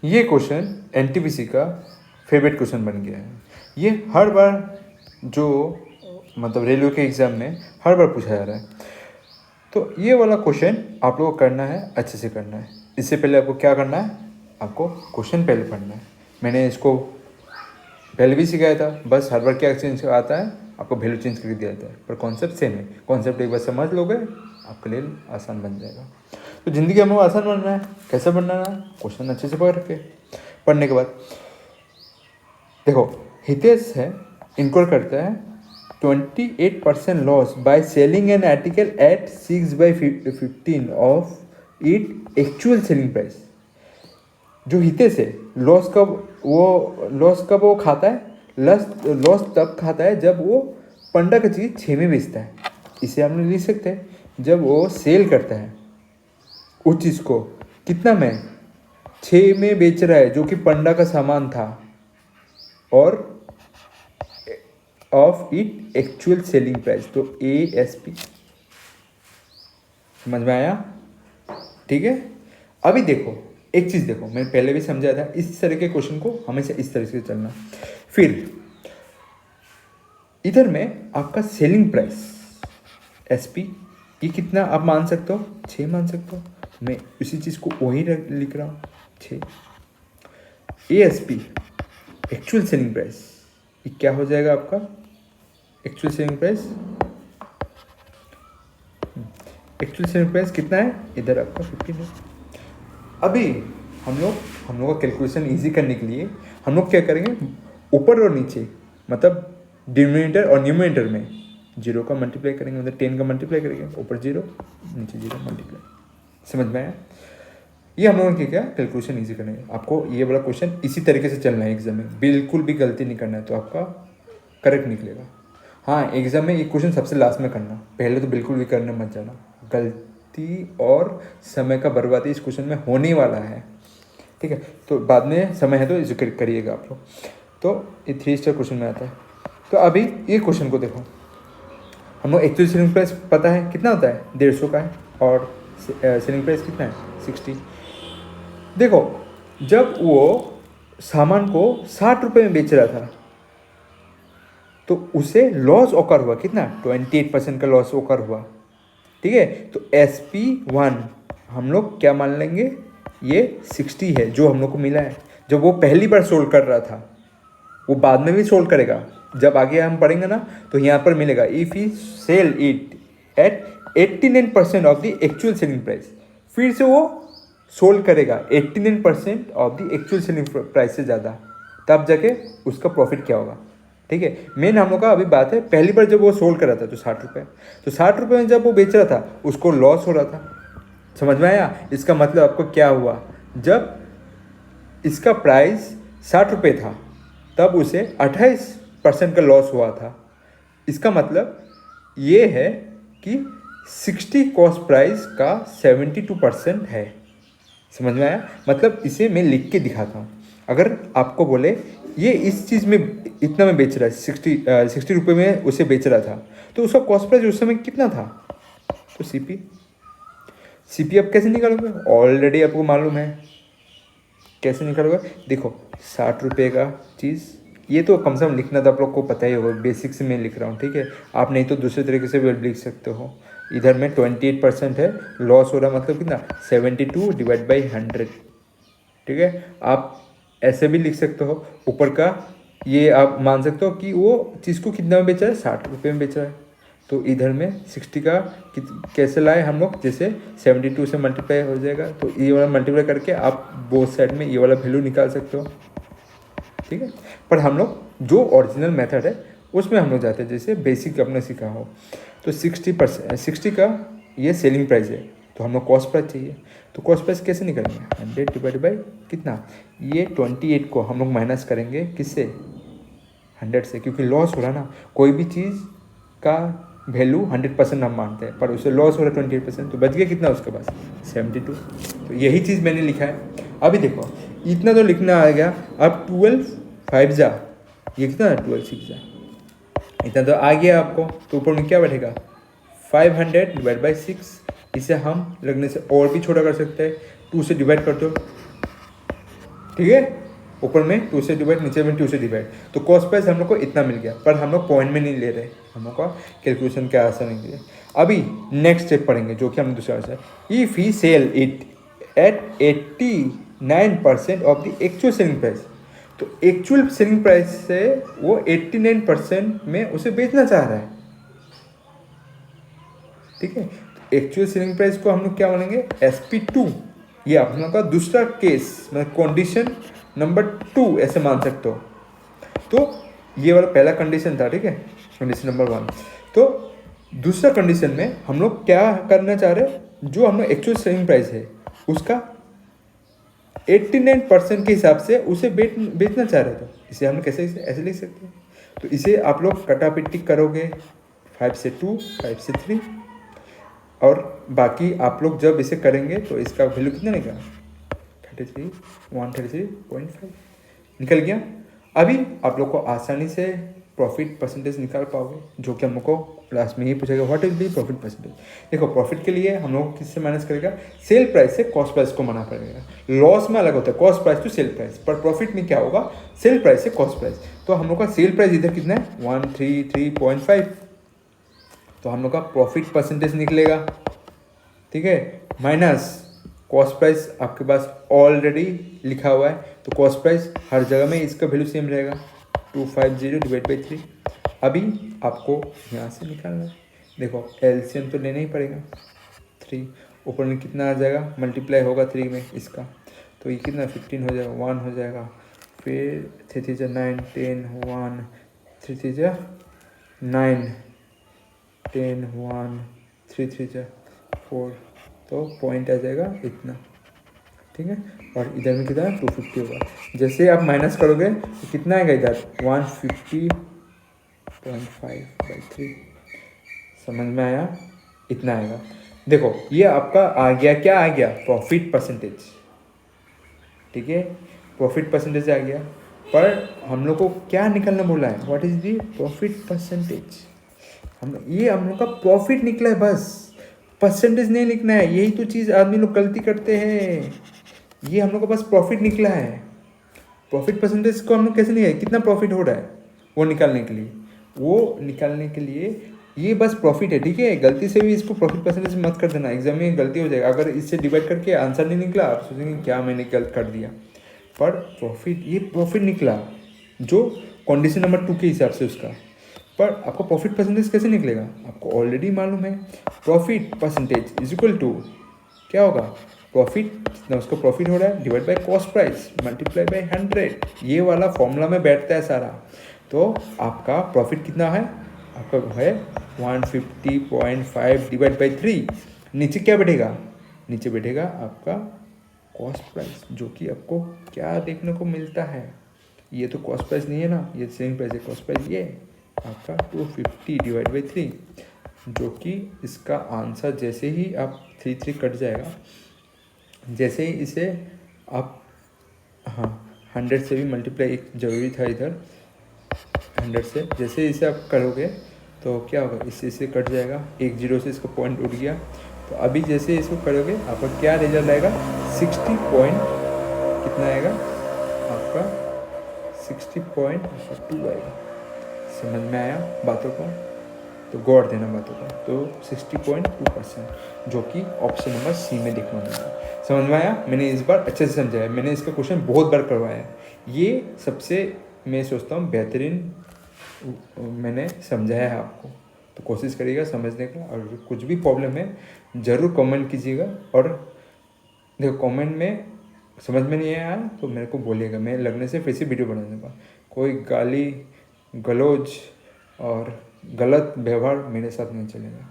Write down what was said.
ये question NTPC का favourite question बन गया है। ये हर बार जो मतलब रेलवे के एग्ज़ाम में हर बार पूछा जा रहा है। तो ये वाला क्वेश्चन आप लोगों को करना है, अच्छे से करना है। इससे पहले आपको क्या करना है, आपको क्वेश्चन पहले पढ़ना है। मैंने इसको पहले भी सिखाया था, बस हर बार क्या चेंज आता है, आपको वैल्यू चेंज करके दिया जाता है, पर कॉन्सेप्ट सेम है। कॉन्सेप्ट एक बार समझ लोगे आपके लिए आसान बन जाएगा। तो ज़िंदगी हमें आसान बनना है, कैसे बनना है, क्वेश्चन अच्छे से पढ़ के पढ़ने के बाद देखो, हितेश है, इनकोर करता है 28% loss by selling an article at 6/15 of it actual selling price. जो हितेश है, लॉस कब वो खाता है, लॉस तब खाता है जब वो 15 का चीज़ 6 में बेचता है। इसे हम लिख सकते हैं जब वो सेल करता है उस चीज़ को कितना में, 6 में बेच रहा है, जो कि 15 का सामान था, और of it actual selling price, तो ASP। समझ में आया? ठीक है। अभी देखो एक चीज़, देखो मैंने पहले भी समझाया था, इस तरह के क्वेश्चन को हमेशा इस तरह से चलना। फिर इधर में आपका सेलिंग प्राइस SP, ये कितना आप मान सकते हो, 6 मान सकते हो। मैं उसी चीज़ को वही लिख रहा हूँ, 6। ASP एक्चुअल सेलिंग प्राइस, ये क्या हो जाएगा आपका actual selling price. Actual selling price कितना है, इधर आपका 15 है। अभी हम लोग का कैलकुलेशन इजी करने के लिए हम लोग क्या करेंगे, ऊपर और नीचे मतलब डिनोमिनेटर और न्यूमरेटर में 0 का मल्टीप्लाई करेंगे, मतलब 10 का मल्टीप्लाई करेंगे, ऊपर 0 नीचे 0 मल्टीप्लाई। समझ में आया? ये हम लोगों ने क्या कैलकुलेशन इजी करना है। आपको ये वाला क्वेश्चन इसी तरीके से चलना है एग्जाम में, बिल्कुल भी गलती नहीं करना है, तो आपका करेक्ट निकलेगा। हाँ, एग्जाम में ये क्वेश्चन सबसे लास्ट में करना, पहले तो बिल्कुल भी करने मत जाना। गलती और समय का बर्बादी इस क्वेश्चन में होने वाला है, ठीक है। तो बाद में समय है तो इसे करिएगा आप लोग। तो ये 3 स्टार क्वेश्चन में आता है। तो अभी ये क्वेश्चन को देखो, हम लोग एक्चुअल सेलिंग प्राइस पता है कितना होता है, 150 का है, और सेलिंग प्राइस कितना है, 60। देखो, जब वो सामान को 60 रुपये में बेच रहा था तो उसे लॉस ओकर हुआ कितना, 28% का लॉस ओकर हुआ, ठीक है। तो SP1 हम लोग क्या मान लेंगे, ये 60 है जो हम लोग को मिला है। जब वो पहली बार सोल्ड कर रहा था, वो बाद में भी सोल्ड करेगा, जब आगे हम पढ़ेंगे ना तो यहाँ पर मिलेगा, if he sell it at 89% of the actual selling price. फिर से वो सोल्ड करेगा 89% of the actual selling price से ज़्यादा, तब जाके उसका प्रॉफिट क्या होगा, ठीक है। मेन हम लोग का अभी बात है, पहली बार जब वो सोल्ड कर रहा था तो 60 रुपये, तो 60 रुपये में जब वो बेच रहा था उसको लॉस हो रहा था। समझ में आया? इसका मतलब आपको क्या हुआ, जब इसका प्राइस 60 रुपये था तब उसे 28% का लॉस हुआ था। इसका मतलब ये है कि 60 कॉस्ट प्राइस का 72% है। समझ में आया? मतलब इसे मैं लिख के दिखाता हूँ। अगर आपको बोले ये इस चीज़ में इतना में बेच रहा है, 60 रुपये में उसे बेच रहा था, तो उसका कॉस्ट प्राइस उस समय कितना था, तो CP आप कैसे निकालोगे, ऑलरेडी आपको मालूम है कैसे निकालोगे। देखो 60 रुपये का चीज़, ये तो कम से कम लिखना तो आप लोग को पता ही होगा, बेसिक से मैं लिख रहा हूँ, ठीक है। आप नहीं तो दूसरे तरीके से भी लिख सकते हो। इधर में 28% है, लॉस हो रहा मतलब कितना, 72 डिवाइड बाई 100, ठीक है। आप ऐसे भी लिख सकते हो, ऊपर का ये आप मान सकते हो कि वो चीज़ को कितना में बेच रहा है, 60 रुपये में बेच रहा है। तो इधर में 60 का कैसे लाए हम लोग, जैसे 72 से मल्टीप्लाई हो जाएगा, तो ये वाला मल्टीप्लाई करके आप बोथ साइड में ये वाला वैल्यू निकाल सकते हो, ठीक है। पर हम लोग जो ओरिजिनल मेथड है उसमें हम लोग जाते हैं, जैसे बेसिक अपने सीखा हो। तो 60 का ये सेलिंग प्राइस है, तो हम लोग कॉस्ट प्राइस चाहिए, तो कॉस्ट प्राइस कैसे निकालेंगे, 100 डिवाइड बाई कितना, ये 28 को हम लोग माइनस करेंगे किससे, 100 से, क्योंकि लॉस हो रहा ना, कोई भी चीज़ का वैल्यू 100% हम मानते हैं, पर उसे लॉस हो रहा है 28%, तो बच गया कितना उसके पास, 72। तो यही चीज़ मैंने लिखा है। अभी देखो इतना तो लिखना आ गया, अब 12 5 जा, ये कितना है, 12 6 जा, इतना तो आ गया आपको। तो ऊपर में क्या बैठेगा, 500 डिवाइड बाई 6। इसे हम लगने से और भी छोटा कर सकते हैं, 2 से डिवाइड कर दो, ठीक है, ऊपर में 2 से डिवाइड, नीचे में 2 से डिवाइड, तो कॉस्ट प्राइस हम लोग को इतना मिल गया, पर हम लोग पॉइंट में नहीं ले रहे, हम लोग का कैलकुलेशन क्या आसान के लिए। अभी नेक्स्ट स्टेप पढ़ेंगे जो कि हमने दूसरा से, if he sell it at 89% of the actual selling price, तो एक्चुअल सेलिंग प्राइस से वो 89% में उसे बेचना चाह रहा है, ठीक है। एक्चुअल सेलिंग प्राइस को हम लोग क्या बोलेंगे, SP2। ये आप लोगों का दूसरा केस, मतलब कंडीशन नंबर 2 ऐसे मान सकते हो। तो ये वाला पहला कंडीशन था, ठीक है, कंडीशन नंबर 1। तो दूसरा कंडीशन में हम लोग क्या करना चाह रहे हैं, जो हम लोग एक्चुअल सेलिंग प्राइस है उसका 89% के हिसाब से उसे बेचना चाह रहे थे। इसे हम कैसे ऐसे लिख सकते हैं, तो इसे आप लोग कटापिट्टी करोगे 5 से 2, 5 से 3, और बाकी आप लोग जब इसे करेंगे तो इसका वैल्यू कितना निकला, 133.5 निकल गया। अभी आप लोग को आसानी से प्रॉफिट परसेंटेज निकाल पाओगे, जो कि हम लोग को क्लास में ही पूछेगा, what is the profit percentage. देखो, प्रॉफिट के लिए हम लोग को किससे माइनस करेगा, सेल प्राइस से कॉस्ट प्राइस को मना पड़ेगा। लॉस में अलग होता है cost price to sell price, पर प्रॉफिट में क्या होगा, सेल प्राइस से कॉस्ट प्राइस। तो हम लोग का सेल प्राइस इधर कितना है, 133.5, तो हम लोग का प्रॉफिट परसेंटेज निकलेगा, ठीक है, माइनस कॉस्ट प्राइस आपके पास ऑलरेडी लिखा हुआ है, तो कॉस्ट प्राइस हर जगह में इसका वैल्यू सेम रहेगा, 250 डिवाइड बाई 3। अभी आपको यहाँ से निकालना है, देखो एलसीएम तो लेना ही पड़ेगा, 3 ऊपर में कितना आ जाएगा, मल्टीप्लाई होगा 3 में इसका, तो ये कितना 15 हो जाएगा, 1 हो जाएगा, फिर 3 3 9, 10 1, 3 3 9, 10 1, 3 3 4, तो पॉइंट आ जाएगा इतना, ठीक है। और इधर में कितना 250 होगा, जैसे आप माइनस करोगे तो कितना आएगा इधर 150.5/3, समझ में आया, इतना आएगा। देखो ये आपका आ गया, क्या आ गया, प्रॉफिट परसेंटेज, ठीक है, प्रॉफिट परसेंटेज आ गया। पर हम लोग को क्या निकलना बोला है, what is the profit percentage, हम लोग का प्रॉफिट निकला है, बस परसेंटेज नहीं लिखना है। यही तो चीज़ आदमी लोग गलती करते हैं, ये हम लोग का बस प्रॉफिट निकला है, प्रॉफिट परसेंटेज को हम लोग कैसे नहीं है, कितना प्रॉफिट हो रहा है वो निकालने के लिए ये बस प्रॉफिट है, ठीक है। गलती से भी इसको प्रॉफिट परसेंटेज मत कर देना, एग्जाम में गलती हो जाएगा, अगर इससे डिवाइड करके आंसर नहीं निकला आप सोचेंगे क्या मैंने गलत कर दिया, पर प्रॉफिट, ये प्रॉफिट निकला जो कंडीशन नंबर 2 के हिसाब से उसका। पर आपको प्रॉफिट परसेंटेज कैसे निकलेगा, आपको ऑलरेडी मालूम है, profit percentage is equal to क्या होगा, प्रॉफिट जितना उसका प्रॉफिट हो रहा है divide by cost price multiply by 100, ये वाला फॉर्मूला में बैठता है सारा। तो आपका प्रॉफिट कितना है, आपका है 150.5 डिवाइड बाई 3, नीचे क्या बैठेगा, नीचे बैठेगा आपका कॉस्ट प्राइस, जो कि आपको क्या देखने को मिलता है, ये तो कॉस्ट प्राइस नहीं है ना, ये सेलिंग प्राइस है, कॉस्ट प्राइस ये आपका 250 डिवाइड बाई 3, जो कि इसका आंसर जैसे ही आप 3 3 कट जाएगा, जैसे ही इसे आप 100 से भी मल्टीप्लाई, एक ज़रूरी था इधर 100 से, जैसे इसे आप करोगे तो क्या होगा, इससे इसे कट जाएगा, एक जीरो से इसका पॉइंट उठ गया, तो अभी जैसे इसको करोगे आपका क्या रिजल्ट आएगा, 60 पॉइंट कितना आएगा आपका, 60.2 आएगा। समझ में आया बातों को, तो गौर देना बातों का, तो 60.2%, जो कि ऑप्शन नंबर सी में देखने मिलेगा। समझ में आया, मैंने इस बार अच्छे से समझाया, मैंने इसका क्वेश्चन बहुत बार करवाया है, ये सबसे मैं सोचता हूँ बेहतरीन मैंने समझाया है आपको, तो कोशिश करिएगा समझने का, और कुछ भी प्रॉब्लम है ज़रूर कमेंट कीजिएगा, और देखो कमेंट में समझ में नहीं आया तो मेरे को बोलिएगा, मैं लगने से फिर से वीडियो बना दूँगा। कोई गाली गलौज और गलत व्यवहार मेरे साथ नहीं चलेगा।